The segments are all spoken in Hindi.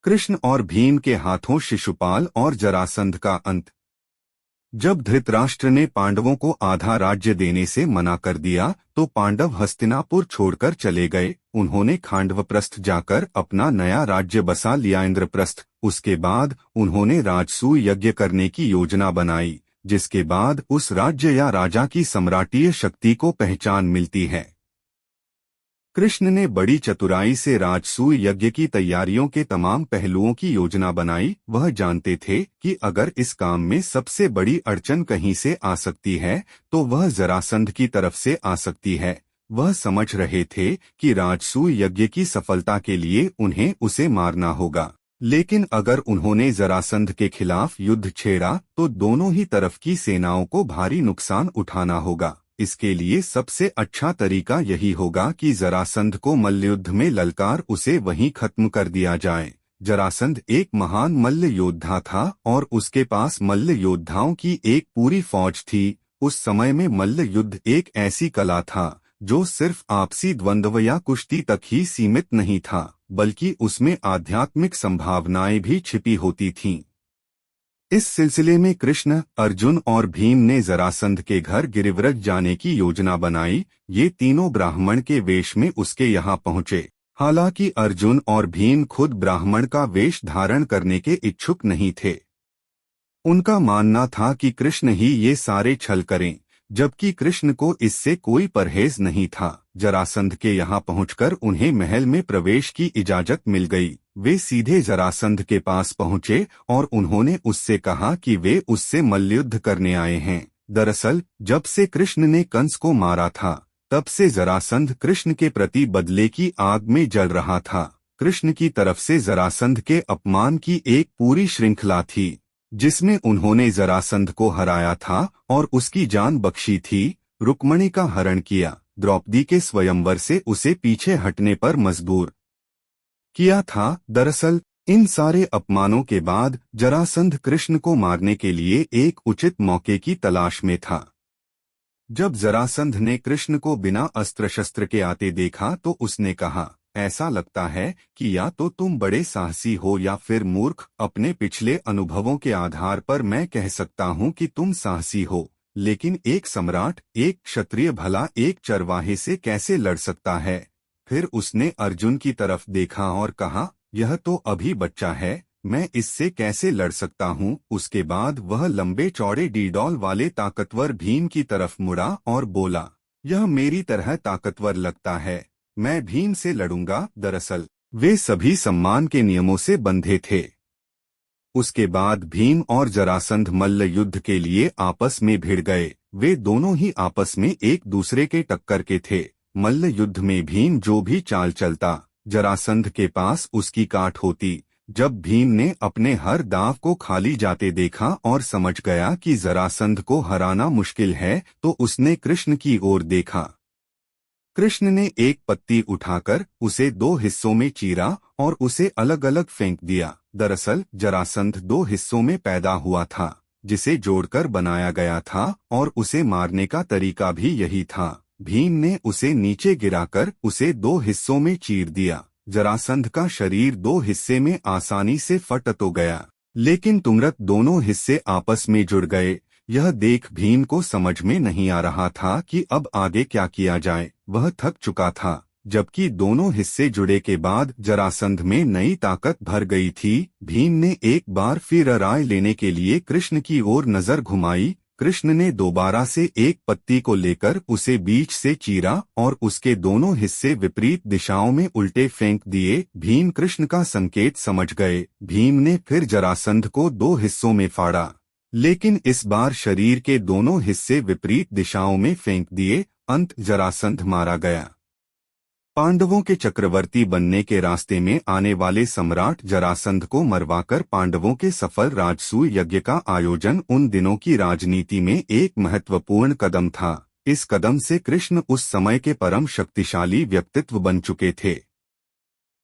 कृष्ण और भीम के हाथों शिशुपाल और जरासंध का अंत। जब धृतराष्ट्र ने पांडवों को आधा राज्य देने से मना कर दिया तो पांडव हस्तिनापुर छोड़कर चले गए। उन्होंने खांडवप्रस्थ जाकर अपना नया राज्य बसा लिया इंद्रप्रस्थ। उसके बाद उन्होंने राजसूय यज्ञ करने की योजना बनाई, जिसके बाद उस राज्य या राजा की सम्राटीय शक्ति को पहचान मिलती है। कृष्ण ने बड़ी चतुराई से राजसूय यज्ञ की तैयारियों के तमाम पहलुओं की योजना बनाई। वह जानते थे कि अगर इस काम में सबसे बड़ी अड़चन कहीं से आ सकती है तो वह जरासंध की तरफ से आ सकती है। वह समझ रहे थे कि राजसूय यज्ञ की सफलता के लिए उन्हें उसे मारना होगा, लेकिन अगर उन्होंने जरासंध के खिलाफ युद्ध छेड़ा तो दोनों ही तरफ की सेनाओं को भारी नुकसान उठाना होगा। इसके लिए सबसे अच्छा तरीका यही होगा कि जरासंध को मल्लयुद्ध में ललकार उसे वहीं खत्म कर दिया जाए। जरासंध एक महान मल्ल योद्धा था और उसके पास मल्ल योद्धाओं की एक पूरी फौज थी। उस समय में मल्ल युद्ध एक ऐसी कला था जो सिर्फ आपसी द्वंद्व या कुश्ती तक ही सीमित नहीं था, बल्कि उसमें आध्यात्मिक संभावनाएं भी छिपी होती थीं। इस सिलसिले में कृष्ण, अर्जुन और भीम ने जरासंध के घर गिरिव्रज जाने की योजना बनाई। ये तीनों ब्राह्मण के वेश में उसके यहाँ पहुँचे। हालांकि अर्जुन और भीम खुद ब्राह्मण का वेश धारण करने के इच्छुक नहीं थे। उनका मानना था कि कृष्ण ही ये सारे छल करें, जबकि कृष्ण को इससे कोई परहेज नहीं था। जरासंध के यहाँ पहुंचकर उन्हें महल में प्रवेश की इजाजत मिल गई। वे सीधे जरासंध के पास पहुंचे और उन्होंने उससे कहा कि वे उससे मल्लयुद्ध करने आए हैं। दरअसल जब से कृष्ण ने कंस को मारा था तब से जरासंध कृष्ण के प्रति बदले की आग में जल रहा था। कृष्ण की तरफ से जरासंध के अपमान की एक पूरी श्रृंखला थी, जिसमें उन्होंने जरासंध को हराया था और उसकी जान बख्शी थी, रुक्मणी का हरण किया, द्रौपदी के स्वयंवर से उसे पीछे हटने पर मजबूर किया था। दरअसल इन सारे अपमानों के बाद जरासंध कृष्ण को मारने के लिए एक उचित मौके की तलाश में था। जब जरासंध ने कृष्ण को बिना अस्त्र शस्त्र के आते देखा तो उसने कहा, ऐसा लगता है कि या तो तुम बड़े साहसी हो या फिर मूर्ख। अपने पिछले अनुभवों के आधार पर मैं कह सकता हूँ कि तुम साहसी हो, लेकिन एक सम्राट, एक क्षत्रिय भला एक चरवाहे से कैसे लड़ सकता है? फिर उसने अर्जुन की तरफ देखा और कहा, यह तो अभी बच्चा है, मैं इससे कैसे लड़ सकता हूँ? उसके बाद वह लंबे चौड़े डीडौल वाले ताकतवर भीम की तरफ मुड़ा और बोला, यह मेरी तरह ताकतवर लगता है, मैं भीम से लड़ूंगा। दरअसल वे सभी सम्मान के नियमों से बंधे थे। उसके बाद भीम और जरासंध मल्ल युद्ध के लिए आपस में भिड़ गए। वे दोनों ही आपस में एक दूसरे के टक्कर के थे। मल्ल युद्ध में भीम जो भी चाल चलता, जरासंध के पास उसकी काट होती। जब भीम ने अपने हर दांव को खाली जाते देखा और समझ गया कि जरासंध को हराना मुश्किल है तो उसने कृष्ण की ओर देखा। कृष्ण ने एक पत्ती उठाकर उसे दो हिस्सों में चीरा और उसे अलग अलग फेंक दिया। दरअसल जरासंध दो हिस्सों में पैदा हुआ था, जिसे जोड़कर बनाया गया था और उसे मारने का तरीका भी यही था। भीम ने उसे नीचे गिराकर उसे दो हिस्सों में चीर दिया। जरासंध का शरीर दो हिस्से में आसानी से फट तो गया, लेकिन तुरंत दोनों हिस्से आपस में जुड़ गए। यह देख भीम को समझ में नहीं आ रहा था कि अब आगे क्या किया जाए। वह थक चुका था, जबकि दोनों हिस्से जुड़े के बाद जरासंध में नई ताकत भर गई थी। भीम ने एक बार फिर राय लेने के लिए कृष्ण की ओर नजर घुमाई। कृष्ण ने दोबारा से एक पत्ती को लेकर उसे बीच से चीरा और उसके दोनों हिस्से विपरीत दिशाओं में उल्टे फेंक दिए। भीम कृष्ण का संकेत समझ गए। भीम ने फिर जरासंध को दो हिस्सों में फाड़ा, लेकिन इस बार शरीर के दोनों हिस्से विपरीत दिशाओं में फेंक दिए। अंत जरासंध मारा गया। पांडवों के चक्रवर्ती बनने के रास्ते में आने वाले सम्राट जरासंध को मरवाकर पांडवों के सफल राजसूय यज्ञ का आयोजन उन दिनों की राजनीति में एक महत्वपूर्ण कदम था। इस कदम से कृष्ण उस समय के परम शक्तिशाली व्यक्तित्व बन चुके थे।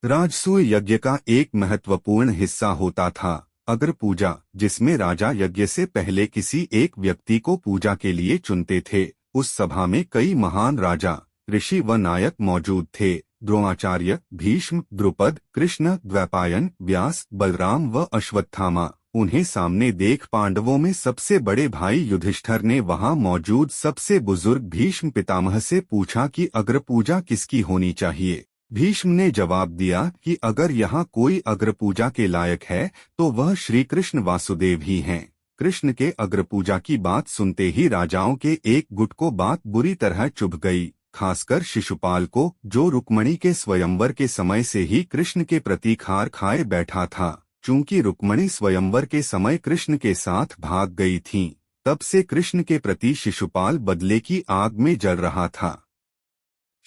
राजसूय यज्ञ का एक महत्वपूर्ण हिस्सा होता था अग्र पूजा, जिसमें राजा यज्ञ से पहले किसी एक व्यक्ति को पूजा के लिए चुनते थे। उस सभा में कई महान राजा, ऋषि व नायक मौजूद थे। द्रोणाचार्य, भीष्म, द्रुपद, कृष्ण, द्वैपायन, व्यास, बलराम व अश्वत्थामा। उन्हें सामने देख पांडवों में सबसे बड़े भाई युधिष्ठिर ने वहां मौजूद सबसे बुजुर्ग भीष्म पितामह से पूछा कि अग्रपूजा किसकी होनी चाहिए। भीष्म ने जवाब दिया कि अगर यहाँ कोई अग्रपूजा के लायक है तो वह श्री कृष्ण वासुदेव ही हैं। कृष्ण के अग्रपूजा की बात सुनते ही राजाओं के एक गुट को बात बुरी तरह चुभ गई, खासकर शिशुपाल को, जो रुक्मणी के स्वयंवर के समय से ही कृष्ण के प्रति खार खाए बैठा था। चूंकि रुक्मणी स्वयंवर के समय कृष्ण के साथ भाग गई थीं, तब से कृष्ण के प्रति शिशुपाल बदले की आग में जल रहा था।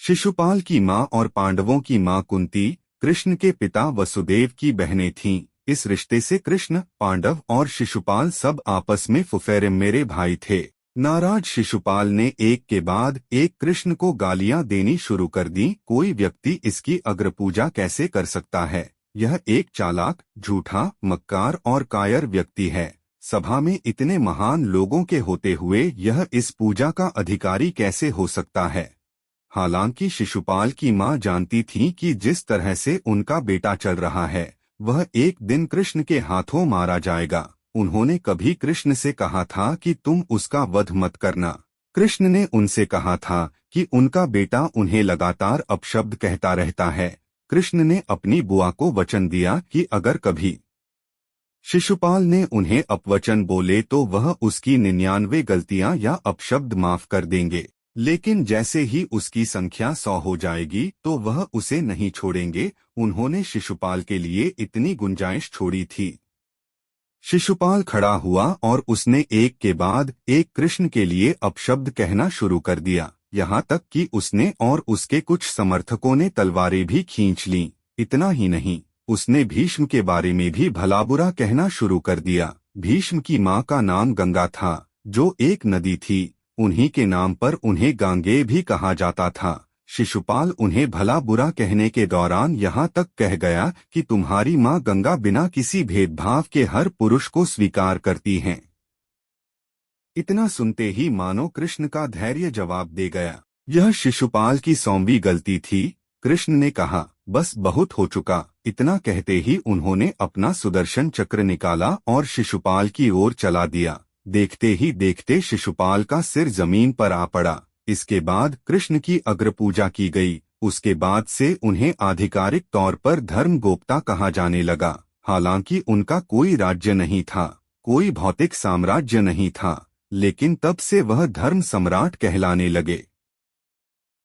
शिशुपाल की मां और पांडवों की मां कुंती कृष्ण के पिता वसुदेव की बहनें थीं। इस रिश्ते से कृष्ण, पांडव और शिशुपाल सब आपस में फुफेरे मेरे भाई थे। नाराज शिशुपाल ने एक के बाद एक कृष्ण को गालियां देनी शुरू कर दी। कोई व्यक्ति इसकी अग्रपूजा कैसे कर सकता है? यह एक चालाक, झूठा, मक्कार और कायर व्यक्ति है। सभा में इतने महान लोगों के होते हुए यह इस पूजा का अधिकारी कैसे हो सकता है? हालांकि शिशुपाल की मां जानती थी कि जिस तरह से उनका बेटा चल रहा है वह एक दिन कृष्ण के हाथों मारा जाएगा। उन्होंने कभी कृष्ण से कहा था कि तुम उसका वध मत करना। कृष्ण ने उनसे कहा था कि उनका बेटा उन्हें लगातार अपशब्द कहता रहता है। कृष्ण ने अपनी बुआ को वचन दिया कि अगर कभी शिशुपाल ने उन्हें अपवचन बोले तो वह उसकी 99 गलतियां या अपशब्द माफ कर देंगे, लेकिन जैसे ही उसकी संख्या 100 हो जाएगी तो वह उसे नहीं छोड़ेंगे। उन्होंने शिशुपाल के लिए इतनी गुंजाइश छोड़ी थी। शिशुपाल खड़ा हुआ और उसने एक के बाद एक कृष्ण के लिए अपशब्द कहना शुरू कर दिया, यहाँ तक कि उसने और उसके कुछ समर्थकों ने तलवारें भी खींच लीं। इतना ही नहीं, उसने भीष्म के बारे में भी भला बुरा कहना शुरू कर दिया। भीष्म की मां का नाम गंगा था, जो एक नदी थी। उन्हीं के नाम पर उन्हें गांगेय भी कहा जाता था। शिशुपाल उन्हें भला बुरा कहने के दौरान यहाँ तक कह गया कि तुम्हारी माँ गंगा बिना किसी भेदभाव के हर पुरुष को स्वीकार करती हैं। इतना सुनते ही मानो कृष्ण का धैर्य जवाब दे गया। यह शिशुपाल की 100वीं गलती थी। कृष्ण ने कहा, बस बहुत हो चुका। इतना कहते ही उन्होंने अपना सुदर्शन चक्र निकाला और शिशुपाल की ओर चला दिया। देखते ही देखते शिशुपाल का सिर जमीन पर आ पड़ा। इसके बाद कृष्ण की अग्रपूजा की गई। उसके बाद से उन्हें आधिकारिक तौर पर धर्मगोप्ता कहा जाने लगा। हालांकि उनका कोई राज्य नहीं था, कोई भौतिक साम्राज्य नहीं था, लेकिन तब से वह धर्म सम्राट कहलाने लगे।